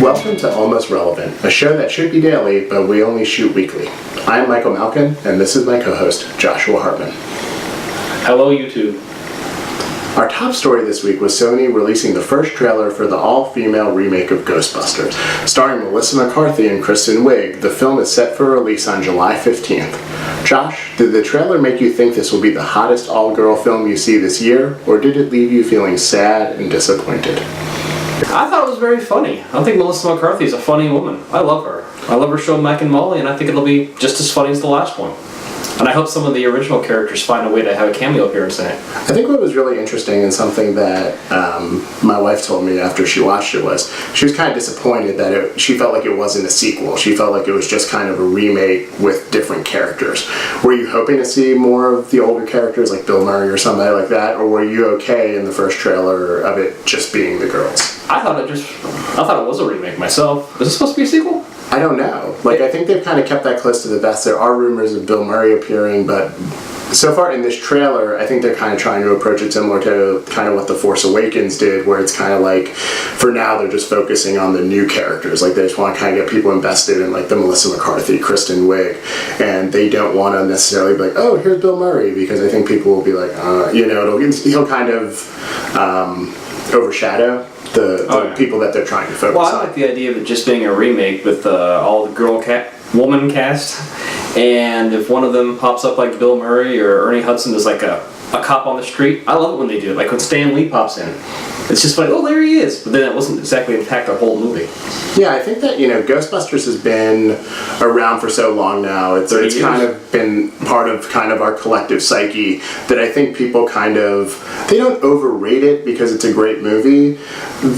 Welcome to Almost Relevant, a show that should be daily, but we only shoot weekly. I'm Michael Malkin, and this is my co-host, Joshua Hartman. Hello, YouTube. Our top story this week was Sony releasing the first trailer for the all-female remake of Ghostbusters. Starring Melissa McCarthy and Kristen Wiig, the film is set for release on July 15th. Josh, did the trailer make you think this will be the hottest all-girl film you see this year, or did it leave you feeling sad and disappointed? I thought it was very funny. I think Melissa McCarthy is a funny woman. I love her. I love her show Mike and Molly, and I think it'll be just as funny as the last one. And I hope some of the original characters find a way to have a cameo appearance in it. I think what was really interesting and something that my wife told me after she watched it was she was kind of disappointed that she felt like it wasn't a sequel. She felt like it was just kind of a remake with different characters. Were you hoping to see more of the older characters like Bill Murray or somebody like that, or were you okay in the first trailer of it just being the girls? I thought it was a remake myself. Is it supposed to be a sequel? I don't know. I think they've kind of kept that close to the vest. There are rumors of Bill Murray appearing, but so far in this trailer, I think they're kind of trying to approach it similar to kind of what The Force Awakens did, where it's kind of like, for now, they're just focusing on the new characters. Like, they just want to kind of get people invested in, like, the Melissa McCarthy, Kristen Wiig, and they don't want to necessarily be like, oh, here's Bill Murray, because I think people will be like, he'll kind of overshadow the people that they're trying to focus on. Well, I like the idea of it just being a remake with all the woman cast, and if one of them pops up like Bill Murray or Ernie Hudson is like a cop on the street, I love it when they do it. Like when Stan Lee pops in. It's just like, oh, there he is. But then it wasn't exactly impact the whole movie. Yeah, I think that, Ghostbusters has been around for so long now. It's kind of been part of kind of our collective psyche that I think people they don't overrate it because it's a great movie,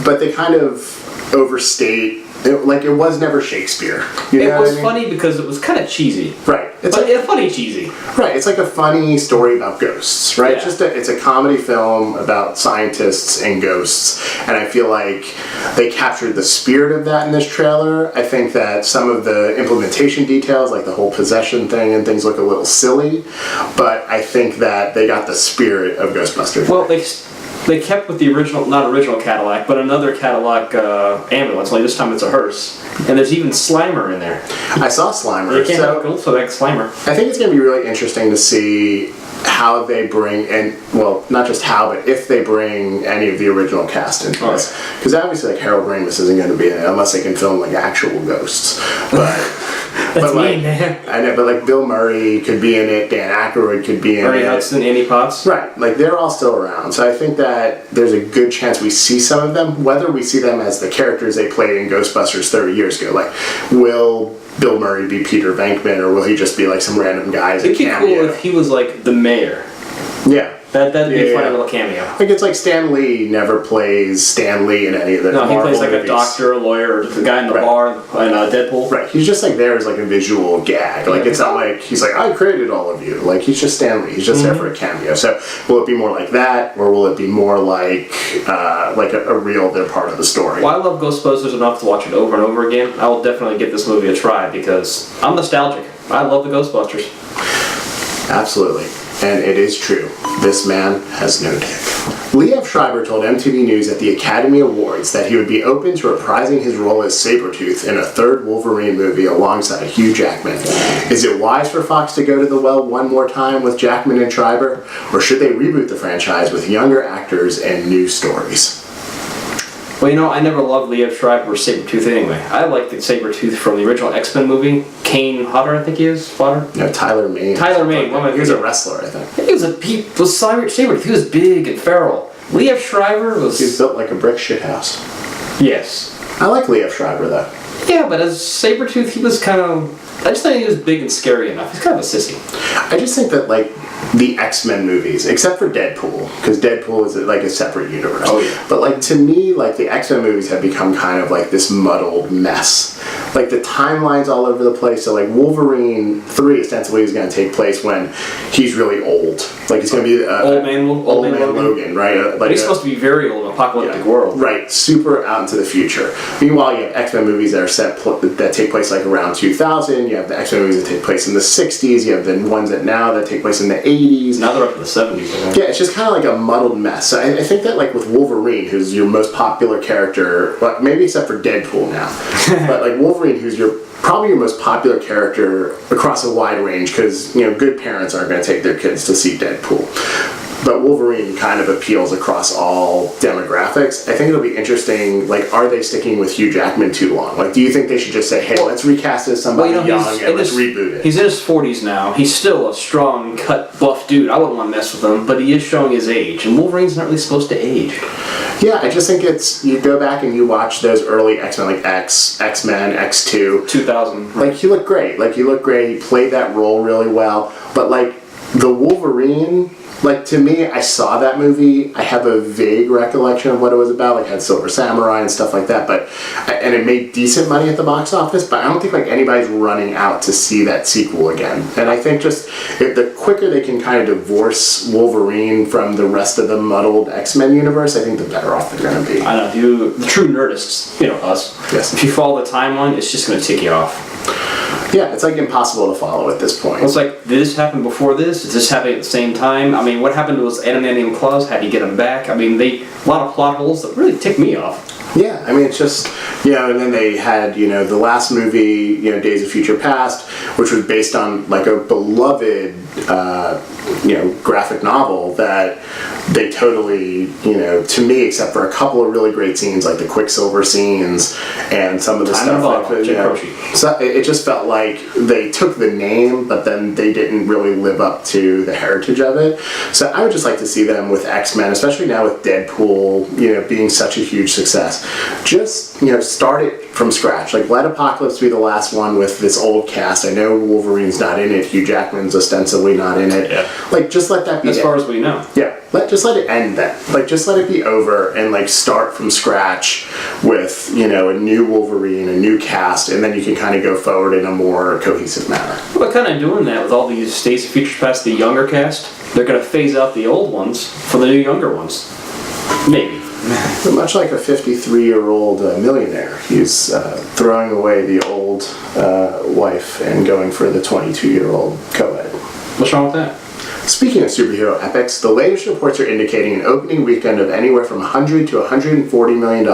but they kind of overstate it was never Shakespeare. It was funny because it was kind of cheesy. Right. It's funny cheesy. Right. It's like a funny story about ghosts, right? Yeah. It's a comedy film about scientists and ghosts, and I feel like they captured the spirit of that in this trailer. I think that some of the implementation details, like the whole possession thing and things, look a little silly, but I think that they got the spirit of Ghostbusters. Well, they kept with the not original Cadillac, but another Cadillac ambulance, only this time it's a hearse. And there's even Slimer in there. I saw Slimer. They can't have a Slimer. I think it's going to be really interesting to see how they bring, not just how, but if they bring any of the original cast into this. Because obviously, Harold Ramis isn't going to be in it unless they can film, actual ghosts. But... That's mean, man. I know, but Bill Murray could be in it, Dan Aykroyd could be in it. Ernie Hudson, Andy Potts. Right, they're all still around. So I think that there's a good chance we see some of them, whether we see them as the characters they played in Ghostbusters 30 years ago. Will Bill Murray be Peter Venkman, or will he just be some random guy as a cameo? It'd be cool if he was the mayor. Yeah. That'd be a funny little cameo. It's like Stan Lee never plays Stan Lee in any of the Marvel he plays movies. A doctor, a lawyer, or the guy in the bar in Deadpool. Right, he's just there as a visual gag. It's not like he's I created all of you. He's just Stan Lee. He's just there for a cameo. So will it be more like that, or will it be more like a real, they're part of the story? Well, I love Ghostbusters enough to watch it over and over again. I will definitely give this movie a try because I'm nostalgic. I love the Ghostbusters. Absolutely. And it is true. This man has no dick. Liev Schreiber told MTV News at the Academy Awards that he would be open to reprising his role as Sabretooth in a third Wolverine movie alongside Hugh Jackman. Is it wise for Fox to go to the well one more time with Jackman and Schreiber, or should they reboot the franchise with younger actors and new stories? Well, I never loved Liev Schreiber or Sabretooth anyway. I like the Sabretooth from the original X-Men movie. Kane Hodder, I think he is. Hodder? No, Tyler Mane. Tyler Mane. He was a wrestler, I think. He was Sabretooth. He was big and feral. Liev Schreiber was... He was built like a brick shithouse. Yes. I like Liev Schreiber, though. Yeah, but as Sabretooth, he was kind of... I just think he was big and scary enough. He's kind of a sissy. I just think that, the X-Men movies, except for Deadpool, because Deadpool is a separate universe. Oh, yeah. But to me, the X-Men movies have become kind of this muddled mess. The timelines all over the place. So Wolverine 3 ostensibly is going to take place when he's really old. He's going to be Old man Logan, right? But he's supposed to be very old in an apocalyptic world. Right, super out into the future. Meanwhile, you have X-Men movies that are that take place around 2000. You have the X-Men movies that take place in the 60s. You have the ones that take place in the 80s. Now they're up in the 70s, I think. Yeah, it's just kind of like a muddled mess. So I think that like with Wolverine, who's your most popular character, well, maybe except for Deadpool now, but like Wolverine, who's probably your most popular character across a wide range, because good parents aren't going to take their kids to see Deadpool. But Wolverine kind of appeals across all demographics. I think it'll be interesting, like, are they sticking with Hugh Jackman too long? Like, do you think they should just say, hey, let's recast as somebody young and let's reboot it? He's in his 40s now. He's still a strong, cut, buff dude. I wouldn't want to mess with him, but he is showing his age. And Wolverine's not really supposed to age. Yeah, I just think you go back and you watch those early X-Men, like X-Men, X2. 2000. Like, he looked great. He played that role really well. But, like, the Wolverine... Like, to me, I saw that movie. I have a vague recollection of what it was about. Like, it had Silver Samurai and stuff like that. And it made decent money at the box office. But I don't think, like, anybody's running out to see that sequel again. And I think just the quicker they can kind of divorce Wolverine from the rest of the muddled X-Men universe, I think the better off they're going to be. I know. The true nerdists, us. Yes. If you follow the timeline, it's just going to tick you off. Yeah, it's like impossible to follow at this point. Well, it's like, did this happen before this? Is this happening at the same time? I mean, what happened to those adamantium claws? How do you get them back? I mean, a lot of plot holes that really tick me off. Yeah, I mean, it's just, and then they had, the last movie, Days of Future Past, which was based on, like, a beloved, graphic novel that they totally, to me, except for a couple of really great scenes, like the Quicksilver scenes and some of the stuff. So it just felt like they took the name, but then they didn't really live up to the heritage of it. So I would just like to see them with X-Men, especially now with Deadpool, being such a huge success. Just, start it from scratch. Like, let Apocalypse be the last one with this old cast. I know Wolverine's not in it. Hugh Jackman's ostensibly not in it. Yeah. Like, just let that be as far as we know. Yeah. Just let it end then. Like, just let it be over and, like, start from scratch with, a new Wolverine, a new cast, and then you can kind of go forward in a more cohesive manner. We're kind of doing that with all these Days of Future Past, the younger cast. They're going to phase out the old ones for the new younger ones. Maybe. But much like a 53-year-old millionaire, he's throwing away the old wife and going for the 22-year-old co-ed. What's wrong with that? Speaking of superhero epics, the latest reports are indicating an opening weekend of anywhere from $100 to $140 million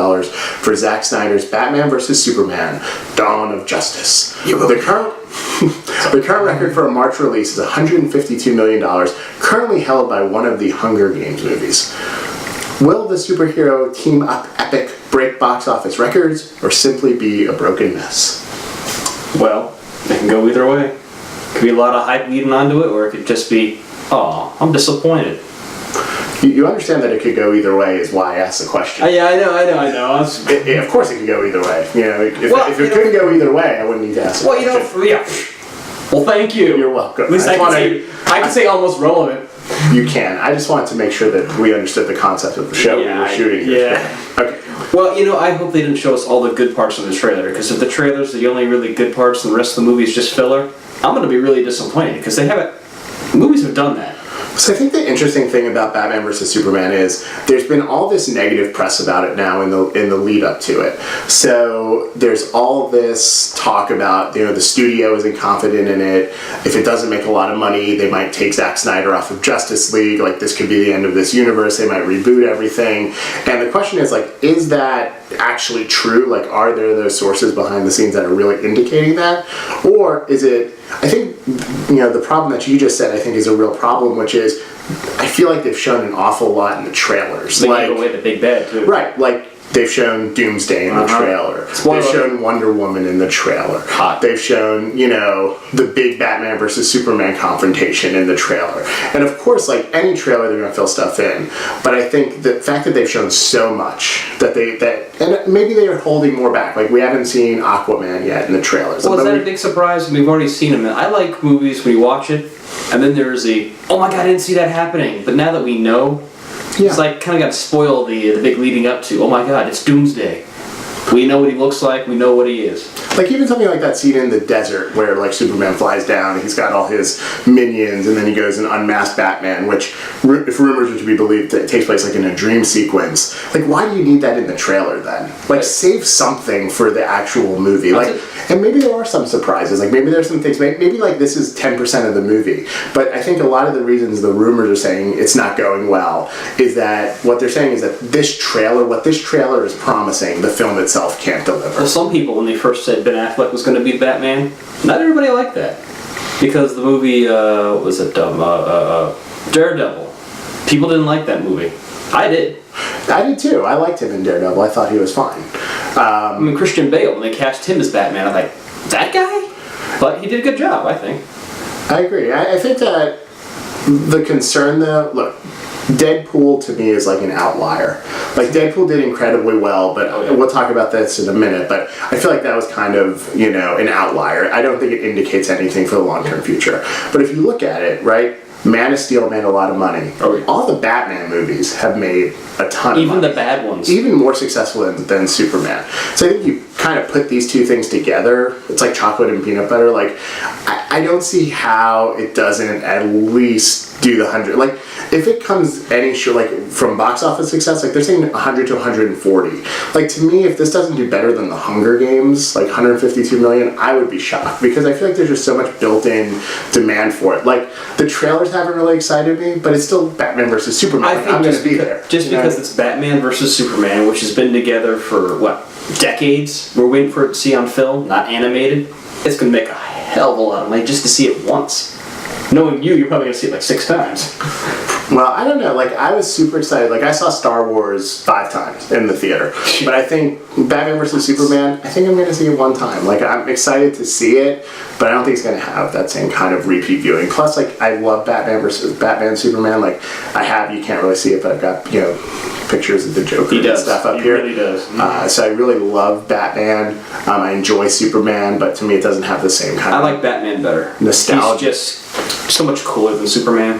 for Zack Snyder's Batman vs. Superman: Dawn of Justice. The current record for a March release is $152 million, currently held by one of the Hunger Games movies. Will the superhero team-up epic break box office records, or simply be a broken mess? Well, it can go either way. Could be a lot of hype leading onto it, or it could just be, I'm disappointed. You understand that it could go either way is why I asked the question. Yeah, I know. Of course it could go either way. If it couldn't go either way, I wouldn't need to ask the question. Well, thank you. You're welcome. At least I can say almost relevant. You can. I just wanted to make sure that we understood the concept of the show we were shooting here. Yeah. Okay. Well, I hope they didn't show us all the good parts of the trailer, because if the trailer's the only really good parts and the rest of the movie is just filler, I'm going to be really disappointed, because movies have done that. So I think the interesting thing about Batman vs. Superman is there's been all this negative press about it now in the lead up to it. So there's all this talk about, the studio isn't confident in it. If it doesn't make a lot of money, they might take Zack Snyder off of Justice League. Like, this could be the end of this universe. They might reboot everything. And the question is, like, is that actually true? Like, are there those sources behind the scenes that are really indicating that? Or is it, I think, the problem that you just said, I think, is a real problem, which is, I feel like they've shown an awful lot in the trailers. They gave away the big bad, too. Right, like, they've shown Doomsday in the trailer. They've shown Wonder Woman in the trailer. They've shown, the big Batman versus Superman confrontation in the trailer. And of course, like any trailer, they're going to fill stuff in. But I think the fact that they've shown so much and maybe they are holding more back. Like, we haven't seen Aquaman yet in the trailers. Well, is that a big surprise? We've already seen him. I like movies when you watch it, and then there's oh my god, I didn't see that happening. But now that we know, it's like kind of got to spoil the big leading up to, oh my god, it's Doomsday. We know what he looks like. We know what he is. Like even something like that scene in the desert where like Superman flies down and he's got all his minions and then he goes and unmasks Batman, which if rumors are to be believed it takes place like in a dream sequence. Like why do you need that in the trailer then? Like save something for the actual movie. Like and maybe there are some surprises. Like maybe there's some things maybe like this is 10% of the movie. But I think a lot of the reasons the rumors are saying it's not going well is that what they're saying is that what this trailer is promising, the film itself can't deliver. Well, some people, when they first said Ben Affleck was going to be Batman, not everybody liked that. Because the movie, what was it, Daredevil. People didn't like that movie. I did. I did too. I liked him in Daredevil. I thought he was fine. I mean, Christian Bale, when they cast him as Batman, I'm like, that guy? But he did a good job, I think. I agree. I think that the concern, though, look, Deadpool to me is like an outlier. Like Deadpool did incredibly well, but we'll talk about this in a minute, but I feel like that was kind of, an outlier. I don't think it indicates anything for the long-term future. But if you look at it, right, Man of Steel made a lot of money. Oh, yeah. All the Batman movies have made a ton of money. Even the bad ones. Even more successful than Superman. So I think you kind of put these two things together. It's like chocolate and peanut butter. Like, I don't see how it doesn't at least do the 100. Like, if it comes any like from box office success, like they're saying 100 to 140. Like to me, if this doesn't do better than the Hunger Games, like 152 million, I would be shocked because I feel like there's just so much built-in demand for it. Like the trailers haven't really excited me, but it's still Batman versus Superman. I think I'm going to be there. Just because it's Batman versus Superman, which has been together for decades. We're waiting for it to see on film, not animated. It's going to make a hell of a lot of money just to see it once. Knowing you're probably going to see it like 6 times. Well, I don't know. Like, I was super excited. Like, I saw Star Wars 5 times in the theater. But I think Batman vs. Superman, I think I'm going to see it 1 time. Like, I'm excited to see it, but I don't think it's going to have that same kind of repeat viewing. Plus, like, I love Batman Superman. Like, you can't really see it, but I've got, pictures of the Joker and stuff up here. He really does. So I really love Batman. I enjoy Superman, but to me it doesn't have the same kind I of... like Batman better. Nostalgia. He's just so much cooler than Superman.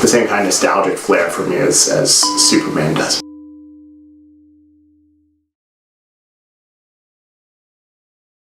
The same kind of nostalgic flair for me as Superman does.